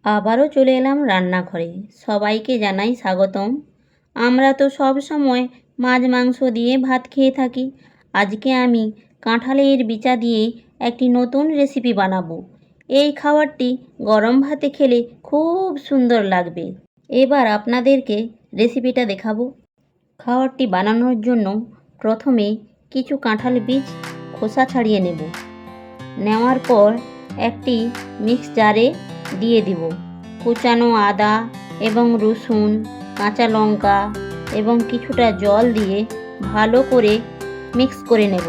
আবারও চলে এলাম রান্নাঘরে। সবাইকে জানাই স্বাগতম। আমরা তো সব সময় মাছ মাংস দিয়ে ভাত খেয়ে থাকি। আজকে আমি কাঁঠালের বিচা দিয়ে একটি নতুন রেসিপি বানাবো। এই খাবারটি গরম ভাতে খেলে খুব সুন্দর লাগবে। এবার আপনাদেরকে রেসিপিটা দেখাবো। খাবারটি বানানোর জন্য প্রথমে কিছু কাঁঠাল বীজ খোসা ছাড়িয়ে নেওয়ার পর একটি মিক্স জারে দিয়ে দিব কুচানো আদা এবং রসুন, কাঁচা লঙ্কা এবং কিছুটা জল দিয়ে ভালো করে মিক্স করে নেব।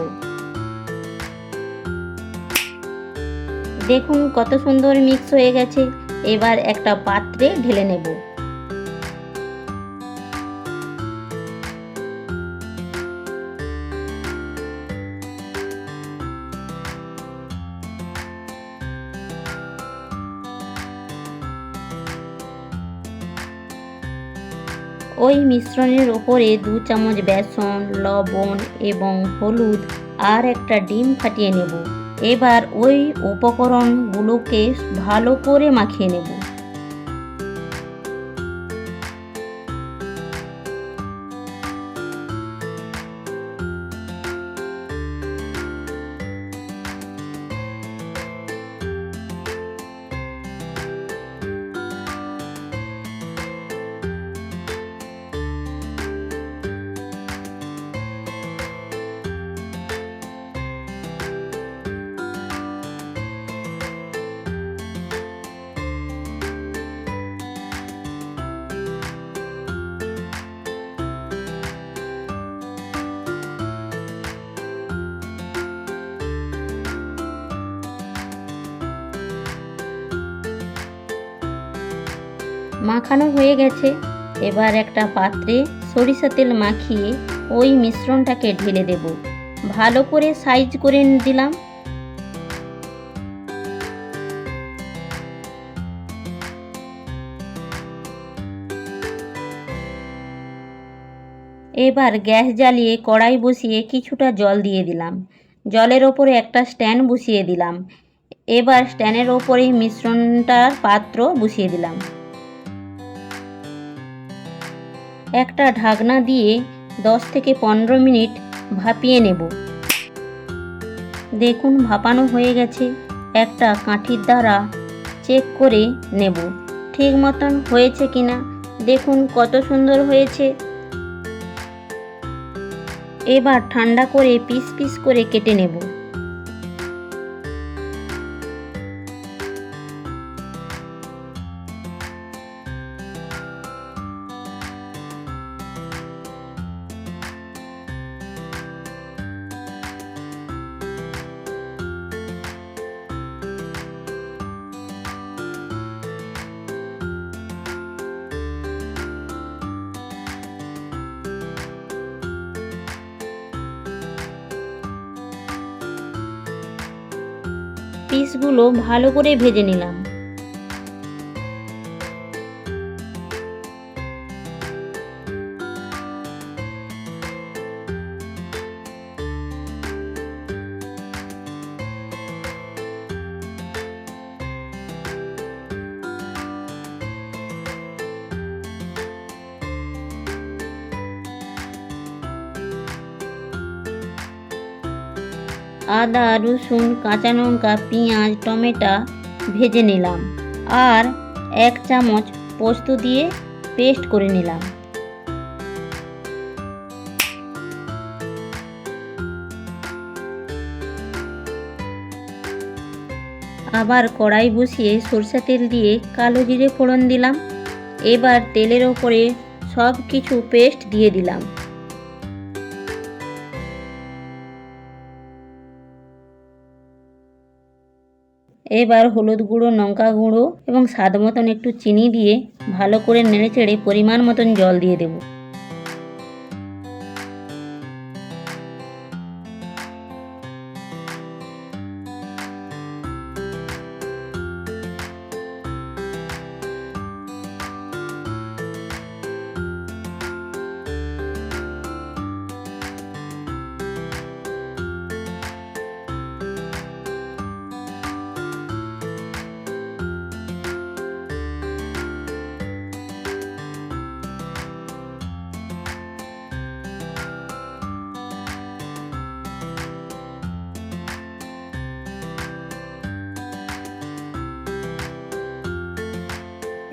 দেখুন কত সুন্দর মিক্স হয়ে গেছে। এবার একটা পাত্রে ঢেলে নেব। ওই মিশ্রণের ওপরে 2 চামচ বেসন, লবণ এবং হলুদ আর একটা ডিম ফাটিয়ে নেব। এবার ওই উপকরণগুলোকে ভালো করে মাখিয়ে নেব। মাখানো হয়ে গেছে। এবার একটা পাত্রে সরিষা তেল মাখিয়ে ওই মিশ্রণটাকে ঢেলে দেব। ভালো করে সাইজ করে দিলাম। এবার গ্যাস জ্বালিয়ে কড়াই বসিয়ে কিছুটা জল দিয়ে দিলাম। জলের ওপরে একটা স্ট্যান্ড বসিয়ে দিলাম। এবার স্ট্যান্ডের ওপরে মিশ্রণটার পাত্র বসিয়ে দিলাম। একটা ঢাকনা দিয়ে 10 থেকে 15 মিনিট ভাপিয়ে নেব। দেখুন ভাপানো হয়ে গেছে। একটা কাঠির দ্বারা চেক করে নেব ঠিক মতন হয়েছে কিনা। দেখুন কত সুন্দর হয়েছে। এবার ঠান্ডা করে পিস পিস করে কেটে নেব। পিসগুলো ভালো করে ভেজে নিলাম। আদা, রসুন, কাঁচা লঙ্কা, পেঁয়াজ, টমেটো ভেজে নিলাম আর 1 চামচ পোস্ত দিয়ে পেস্ট করে নিলাম। আবার কড়াই বসিয়ে সরষে তেল দিয়ে কালো জিরে ফোড়ন দিলাম। এবার তেলের ওপরে সব কিছু পেস্ট দিয়ে দিলাম। এবার হলুদ গুঁড়ো, লঙ্কা গুঁড়ো এবং স্বাদ মতন একটু চিনি দিয়ে ভালো করে নেড়েচেড়ে পরিমাণ মতন জল দিয়ে দেব।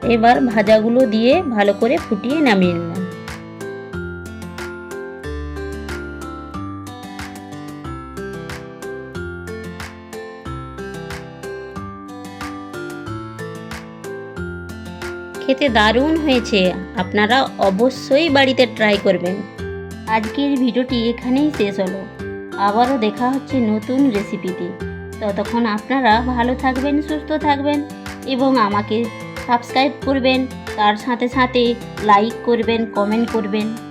এবার ভাজাগুলো দিয়ে ভালো করে ফুটিয়ে নামিয়ে নিলাম। খেতে দারুণ হয়েছে, আপনারা অবশ্যই বাড়িতে ট্রাই করবেন। আজকের ভিডিওটি এখানেই শেষ হলো। আবারও দেখা হচ্ছে নতুন রেসিপিতে। ততক্ষণ আপনারা ভালো থাকবেন, সুস্থ থাকবেন এবং আমাকে সাবস্ক্রাইব করবেন, তার সাথে সাথে লাইক করবেন, কমেন্ট করবেন।